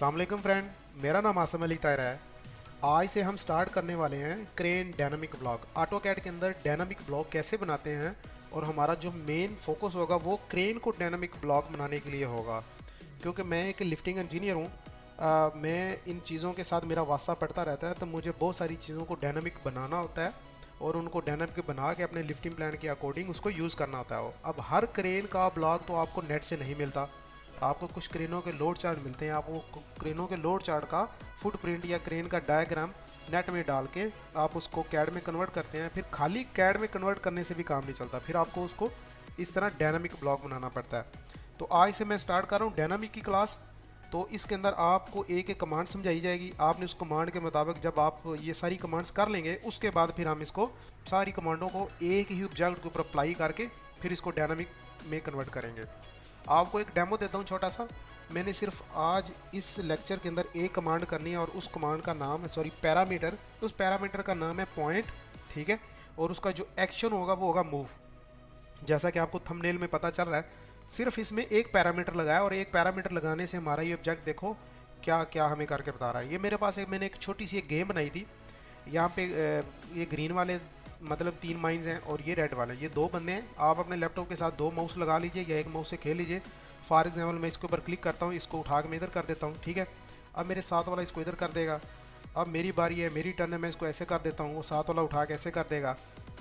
अस्सलाम वालेकुम फ्रेंड। मेरा नाम आसम अली तायरा है। आज से हम स्टार्ट करने वाले हैं crane dynamic block. AutoCAD के अंदर डायनामिक ब्लॉक कैसे बनाते हैं, और हमारा जो मेन फोकस होगा वो क्रेन को डायनामिक ब्लॉक बनाने के लिए होगा। क्योंकि मैं एक लिफ्टिंग इंजीनियर हूँ, मैं इन चीज़ों के साथ मेरा वास्ता पड़ता रहता है, तो मुझे बहुत सारी चीज़ों को डायनामिक बनाना होता है और उनको डायनामिक बना के अपने लिफ्टिंग प्लान के अकॉर्डिंग उसको यूज़ करना होता है। अब हर क्रेन का ब्लॉक तो आपको नेट से नहीं मिलता। आपको कुछ क्रेनों के लोड चार्ट मिलते हैं। आप वो क्रेनों के लोड चार्ट का फुटप्रिंट या क्रेन का डायग्राम नेट में डाल के आप उसको कैड में कन्वर्ट करते हैं। फिर खाली कैड में कन्वर्ट करने से भी काम नहीं चलता, फिर आपको उसको इस तरह डायनामिक ब्लॉक बनाना पड़ता है। तो आज से मैं स्टार्ट कर रहा हूँ डायनामिक की क्लास। तो इसके अंदर आपको एक एक कमांड समझाई जाएगी। आपने उस कमांड के मुताबिक जब आप ये सारी कमांड्स कर लेंगे, उसके बाद फिर हम इसको सारी कमांडों को एक ही ऑब्जेक्ट के ऊपर अप्लाई करके फिर इसको डायनामिक में कन्वर्ट करेंगे। आपको एक डेमो देता हूँ छोटा सा। मैंने सिर्फ आज इस लेक्चर के अंदर एक कमांड करनी है और उस कमांड का नाम है पैरामीटर। उस पैरामीटर का नाम है पॉइंट, ठीक है। और उसका जो एक्शन होगा वो होगा मूव। जैसा कि आपको थंबनेल में पता चल रहा है, सिर्फ इसमें एक पैरामीटर लगाया और एक पैरामीटर लगाने से हमारा ये ऑब्जेक्ट देखो क्या क्या हमें करके बता रहा है। ये मेरे पास मैंने एक छोटी सी एक गेम बनाई थी। यहाँ पे ये ग्रीन वाले मतलब 3 माइंस हैं और ये रेड वाले, ये 2 बंदे हैं। आप अपने लैपटॉप के साथ 2 माउस लगा लीजिए या एक माउस से खेल लीजिए। फॉर एग्जाम्पल मैं इसके ऊपर क्लिक करता हूँ, इसको उठा के मैं इधर कर देता हूँ, ठीक है। अब मेरे साथ वाला इसको इधर कर देगा। अब मेरी बारी है, मेरी टर्न है, मैं इसको ऐसे कर देता हूँ, वो साथ वाला उठा के ऐसे कर देगा,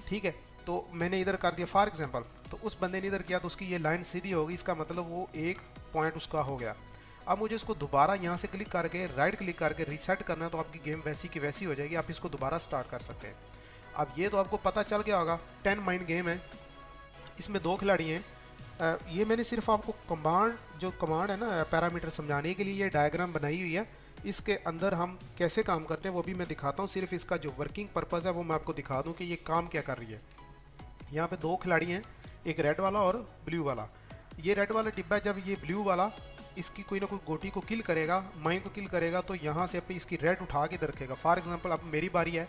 ठीक है। तो मैंने इधर कर दिया फॉर एग्जाम्पल, तो उस बंदे ने इधर किया तो उसकी ये लाइन सीधी होगी, इसका मतलब वो एक पॉइंट उसका हो गया। अब मुझे इसको दोबारा यहाँ से क्लिक करके राइट क्लिक करके रीसेट करना है, तो आपकी गेम वैसी की वैसी हो जाएगी। आप इसको दोबारा स्टार्ट कर सकते हैं। अब ये तो आपको पता चल गया होगा 10 माइंड गेम है। इसमें 2 खिलाड़ी हैं। ये मैंने सिर्फ आपको कमांड है ना पैरामीटर समझाने के लिए ये डायग्राम बनाई हुई है। इसके अंदर हम कैसे काम करते हैं वो भी मैं दिखाता हूँ। सिर्फ इसका जो वर्किंग पर्पज़ है वो मैं आपको दिखा दूँ कि ये काम क्या कर रही है। यहाँ पे 2 खिलाड़ी हैं, एक रेड वाला और ब्लू वाला। ये रेड वाला डिब्बा जब ये ब्लू वाला इसकी कोई ना कोई गोटी को किल करेगा, माइन को किल करेगा, तो यहाँ से अपनी इसकी रेड उठा के रखेगा। फॉर एग्जांपल अब मेरी बारी है,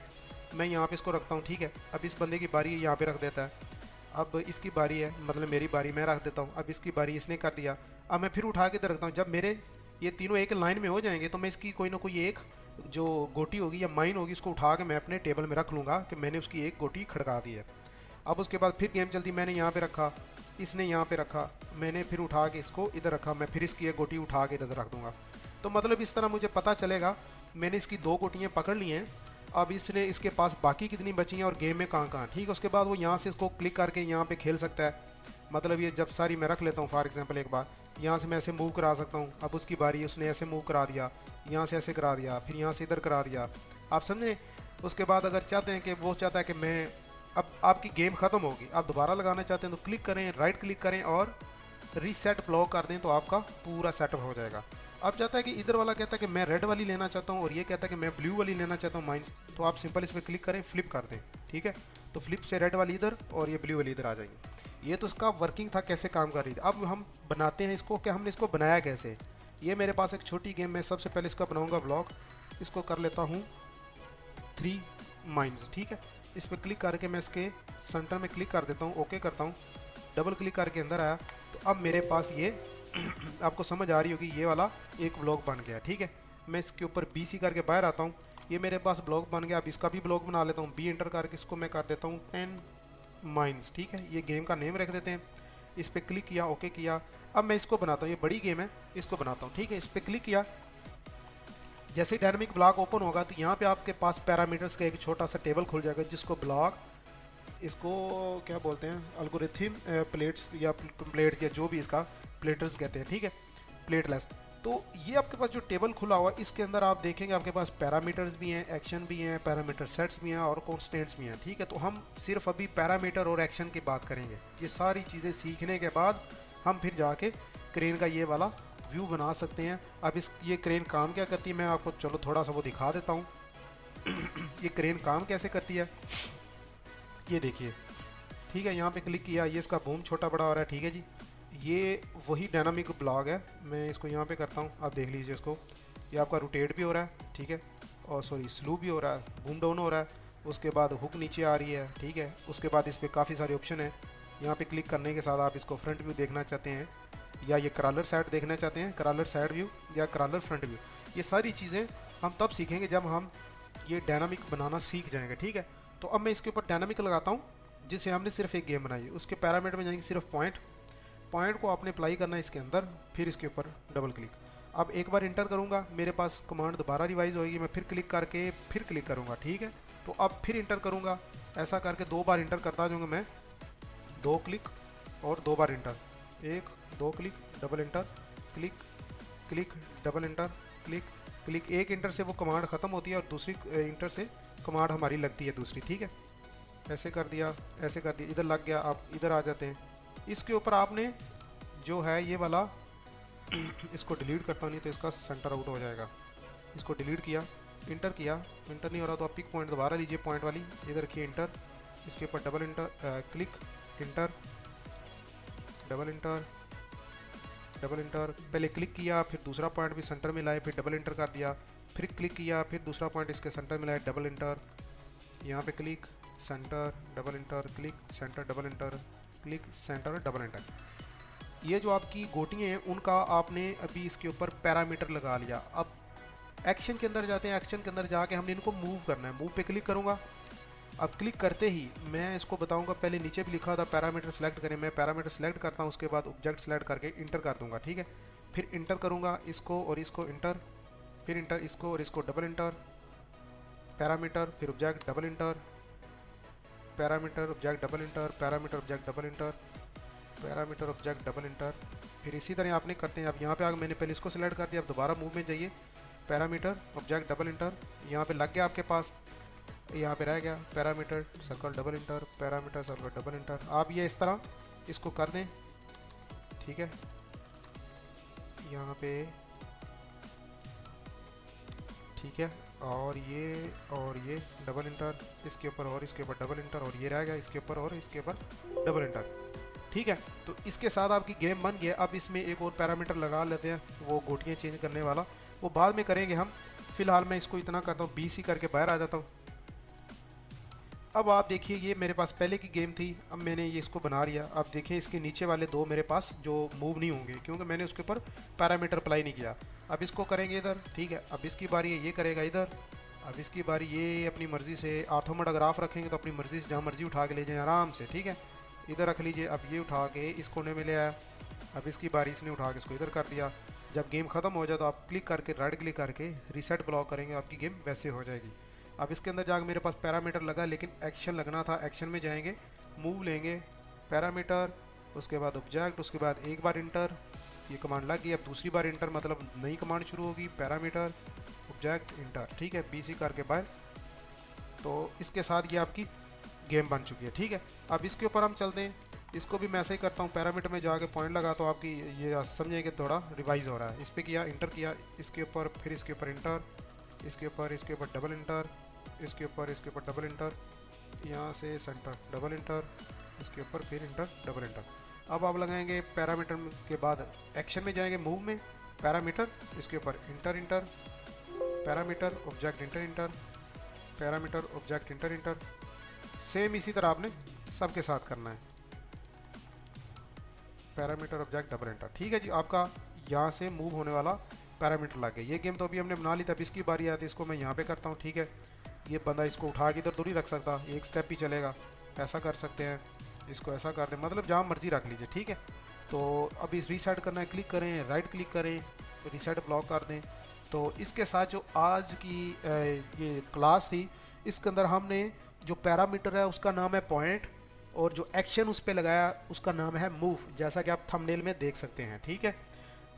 मैं यहाँ पे इसको रखता हूँ, ठीक है। अब इस बंदे की बारी यहाँ पे रख देता है। अब इसकी बारी है, मतलब मेरी बारी, मैं रख देता हूँ। अब इसकी बारी इसने कर दिया। अब मैं फिर उठा के रखता हूँ। जब मेरे ये तीनों एक लाइन में हो जाएंगे तो मैं इसकी कोई ना कोई एक जो गोटी होगी या माइन होगी उसको उठा के मैं अपने टेबल में रख लूँगा कि मैंने उसकी एक गोटी खड़का दी है। अब उसके बाद फिर गेम चलती, मैंने यहाँ पे रखा, इसने यहाँ पे रखा, मैंने फिर उठा के इसको इधर रखा, मैं फिर इसकी एक गोटी उठा के इधर रख दूँगा। तो मतलब इस तरह मुझे पता चलेगा मैंने इसकी 2 गोटियाँ पकड़ ली हैं। अब इसने इसके पास बाकी कितनी बची हैं और गेम में कहाँ कहाँ, ठीक है। उसके बाद वो यहाँ से इसको क्लिक करके यहाँ पे खेल सकता है। मतलब ये जब सारी मैं रख लेता हूँ, फॉर एग्जांपल एक बार यहाँ से मैं ऐसे मूव करा सकता हूँ। अब उसकी बारी, उसने ऐसे मूव करा दिया, यहाँ से ऐसे करा दिया, फिर यहाँ से इधर करा दिया, आप समझे। उसके बाद अगर चाहते हैं कि वो चाहता है कि मैं अब आपकी गेम ख़त्म होगी, आप दोबारा लगाना चाहते हैं तो क्लिक करें, राइट क्लिक करें और रीसेट ब्लॉक कर दें, तो आपका पूरा सेटअप हो जाएगा। अब चाहता है कि इधर वाला कहता है कि मैं रेड वाली लेना चाहता हूँ और ये कहता है कि मैं ब्लू वाली लेना चाहता हूँ माइंस, तो आप सिंपल इस पर क्लिक करें, फ्लिप कर दें, ठीक है। तो फ्लिप से रेड वाली इधर और ये ब्लू वाली इधर आ जाएंगी। ये तो इसका वर्किंग था, कैसे काम कर रही थी। अब हम बनाते हैं इसको, कि हमने इसको बनाया कैसे। ये मेरे पास एक छोटी गेम है। सबसे पहले इसका बनाऊँगा ब्लॉक। इसको कर लेता हूँ 3 माइंस, ठीक है। इस पर क्लिक करके मैं इसके सेंटर में क्लिक कर देता हूँ, ओके करता हूँ, डबल क्लिक करके अंदर आया। तो अब मेरे पास ये आपको समझ आ रही होगी, ये वाला एक ब्लॉक बन गया, ठीक है। मैं इसके ऊपर BC करके बाहर आता हूँ, ये मेरे पास ब्लॉक बन गया। अब इसका भी ब्लॉक बना लेता हूँ, B एंटर करके इसको मैं कर देता हूँ 10 माइंस, ठीक है। ये गेम का नेम रख देते हैं। इस पर क्लिक किया, ओके किया। अब मैं इसको बनाता हूँ, ये बड़ी गेम है, इसको बनाता हूँ, ठीक है। इस पर क्लिक किया, जैसे डायनामिक ब्लॉक ओपन होगा तो यहाँ पे आपके पास पैरामीटर्स का एक छोटा सा टेबल खुल जाएगा, जिसको ब्लॉक, इसको क्या बोलते हैं, एल्गोरिथम प्लेट्स या जो भी इसका प्लेटर्स कहते हैं, ठीक है, प्लेटलेस। तो ये आपके पास जो टेबल खुला हुआ है, इसके अंदर आप देखेंगे आपके पास पैरामीटर्स भी हैं, एक्शन भी हैं, पैरामीटर सेट्स भी हैं और कॉन्स्टेंट्स भी हैं, ठीक है। तो हम सिर्फ अभी पैरामीटर और एक्शन की बात करेंगे। ये सारी चीज़ें सीखने के बाद हम फिर जाके क्रेन का ये वाला व्यू बना सकते हैं। अब ये क्रेन काम क्या करती है मैं आपको चलो थोड़ा सा वो दिखा देता हूँ। ये क्रेन काम कैसे करती है, ये देखिए, ठीक है। यहाँ पे क्लिक किया, ये इसका बूम छोटा बड़ा हो रहा है, ठीक है जी। ये वही डायनामिक ब्लॉक है। मैं इसको यहाँ पे करता हूँ, आप देख लीजिए इसको, ये आपका रोटेट भी हो रहा है, ठीक है, और सॉरी स्लो भी हो रहा है, बूम डाउन हो रहा है। उसके बाद हुक नीचे आ रही है, ठीक है। उसके बाद इस पर काफ़ी सारे ऑप्शन है। यहाँ पे क्लिक करने के साथ आप इसको फ्रंट व्यू देखना चाहते हैं या ये क्रॉलर साइड देखना चाहते हैं, क्रॉलर साइड व्यू या क्रॉलर फ्रंट व्यू। ये सारी चीज़ें हम तब सीखेंगे जब हम ये डायनामिक बनाना सीख जाएंगे, ठीक है। तो अब मैं इसके ऊपर डायनामिक लगाता हूँ, जिसे हमने सिर्फ एक गेम बनाई है। उसके पैरामीटर में जाएंगे सिर्फ पॉइंट, पॉइंट को आपने अप्लाई करना है इसके अंदर, फिर इसके ऊपर डबल क्लिक। अब एक बार इंटर करूँगा, मेरे पास कमांड दोबारा रिवाइज होएगी, मैं फिर क्लिक करके फिर क्लिक करूँगा, ठीक है। तो अब फिर इंटर करूँगा, ऐसा करके 2 बार इंटर करता जाऊँगा मैं, 2 क्लिक और 2 बार enter, 1 2 click double enter, click click double enter, click click. एक इंटर से वो कमांड ख़त्म होती है और दूसरी इंटर से कमांड हमारी लगती है दूसरी, ठीक है। ऐसे कर दिया, ऐसे कर दिया, इधर लग गया। आप इधर आ जाते हैं, इसके ऊपर आपने जो है ये वाला इसको डिलीट करता नहीं तो इसका सेंटर आउट हो जाएगा। इसको डिलीट किया, इंटर किया, इंटर नहीं हो रहा तो आप पिक पॉइंट दोबारा लीजिए, पॉइंट वाली इधर रखिए, इंटर, इसके ऊपर double enter, click inter, double inter, double inter. पहले क्लिक किया, फिर दूसरा पॉइंट भी सेंटर में लाए, फिर डबल इंटर कर दिया, फिर क्लिक किया, फिर दूसरा पॉइंट इसके सेंटर में लाए, डबल इंटर, यहाँ पे click centre double enter, click centre double enter, click centre double inter. ये जो आपकी गोटियाँ हैं उनका आपने अभी इसके ऊपर पैरामीटर लगा लिया। अब एक्शन के अंदर जाते हैं, एक्शन के अंदर जाके हमने इनको मूव करना है। मूव पे क्लिक करूँगा, अब क्लिक करते ही मैं इसको बताऊंगा, पहले नीचे भी लिखा था पैरामीटर सेलेक्ट करें, मैं पैरामीटर सेलेक्ट करता हूँ, उसके बाद ऑब्जेक्ट सेलेक्ट करके इंटर कर दूंगा, ठीक है। फिर इंटर करूँगा इसको और इसको, इंटर, फिर इंटर इसको और इसको, डबल इंटर, पैरामीटर, फिर object double inter, parameter object double inter, parameter object double inter, parameter object double inter. फिर इसी तरह आपने करते हैं। अब यहाँ पे आगे मैंने पहले इसको सिलेक्ट कर दिया, अब दोबारा मूव में जाइए, पैरामीटर ऑब्जेक्ट डबल इंटर, यहाँ पे लग गया आपके पास, यहाँ पे रह गया parameter circle double inter, parameter circle double inter. आप ये इस तरह इसको कर दें, ठीक है। यहाँ पे ठीक है, और ये डबल इंटर इसके ऊपर और इसके ऊपर डबल इंटर, और ये रह गया इसके ऊपर और इसके ऊपर डबल इंटर, ठीक है। तो इसके साथ आपकी गेम बन गया। अब इसमें एक और पैरामीटर लगा लेते हैं, वो गोटियाँ चेंज करने वाला, वो बाद में करेंगे हम। फिलहाल मैं इसको इतना करता हूँ, BC करके बाहर आ जाता हूँ। अब आप देखिए ये मेरे पास पहले की गेम थी, अब मैंने ये इसको बना लिया। अब देखिए इसके नीचे वाले 2 मेरे पास जो मूव नहीं होंगे क्योंकि मैंने उसके ऊपर पैरामीटर अप्लाई नहीं किया। अब इसको करेंगे इधर, ठीक है। अब इसकी बारी है, ये करेगा इधर। अब इसकी बारी, ये अपनी मर्ज़ी से ऑर्थोमोटोग्राफ रखेंगे तो अपनी मर्ज़ी से जहाँ मर्ज़ी उठा के ले जाएँ आराम से, ठीक है। इधर रख लीजिए। अब ये उठा के इस कोने में ले आया, अब इसकी बारी, इसने उठा के इसको इधर कर दिया। जब गेम ख़त्म हो जाए तो आप क्लिक करके राइट क्लिक करके रीसेट ब्लॉक करेंगे, आपकी गेम वैसे हो जाएगी। अब इसके अंदर जाकर मेरे पास पैरामीटर लगा लेकिन एक्शन लगना था, एक्शन में जाएंगे, मूव लेंगे, पैरामीटर, उसके बाद ऑब्जेक्ट, उसके बाद एक बार इंटर, ये कमांड लग गई। अब दूसरी बार इंटर मतलब नई कमांड शुरू होगी, पैरामीटर ऑब्जेक्ट इंटर, ठीक है, BC करके बाहर। तो इसके साथ ये आपकी गेम बन चुकी है, ठीक है। अब इसके ऊपर हम चलते हैं, इसको भी मैं ऐसे ही करता हूँ, पैरामीटर में जाके पॉइंट लगा तो आपकी ये समझेंगे थोड़ा रिवाइज हो रहा है। इस पर किया, इंटर किया, इसके ऊपर, फिर इसके ऊपर इंटर, इसके ऊपर डबल इंटर, इसके ऊपर डबल इंटर, यहाँ से सेंटर डबल इंटर, इसके ऊपर फिर इंटर डबल इंटर। अब आप लगाएंगे पैरामीटर के बाद एक्शन में जाएंगे, मूव में, पैरामीटर, इसके ऊपर inter inter, parameter object inter inter, parameter object inter inter. Same इसी तरह आपने सबके साथ करना है, पैरामीटर ऑब्जेक्ट डबल इंटर, ठीक है जी। आपका यहाँ से मूव होने वाला पैरामीटर लग गया। ये गेम तो अभी हमने बना ली था, अब इसकी बारी आती है, इसको मैं यहाँ पे करता हूँ, ठीक है। ये बंदा इसको उठा के इधर तो नहीं रख सकता, एक स्टेप ही चलेगा, ऐसा कर सकते हैं, इसको ऐसा कर दें, मतलब जहाँ मर्जी रख लीजिए, ठीक है। तो अभी रीसेट करना है, क्लिक करें, राइट क्लिक करें, रीसेट ब्लॉक कर दें। तो इसके साथ जो आज की ये क्लास थी, इसके अंदर हमने जो पैरामीटर है उसका नाम है पॉइंट, और जो एक्शन उस पर लगाया उसका नाम है मूव, जैसा कि आप थंबनेल में देख सकते हैं, ठीक है।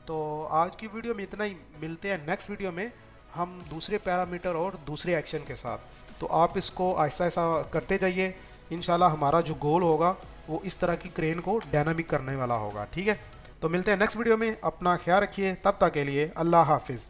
तो आज की वीडियो में इतना ही, मिलते हैं नेक्स्ट वीडियो में हम दूसरे पैरामीटर और दूसरे एक्शन के साथ। तो आप इसको ऐसा ऐसा करते जाइए, इंशाल्लाह हमारा जो गोल होगा वो इस तरह की क्रेन को डायनामिक करने वाला होगा, ठीक है। तो मिलते हैं नेक्स्ट वीडियो में, अपना ख्याल रखिए, तब तक के लिए अल्लाह हाफिज़।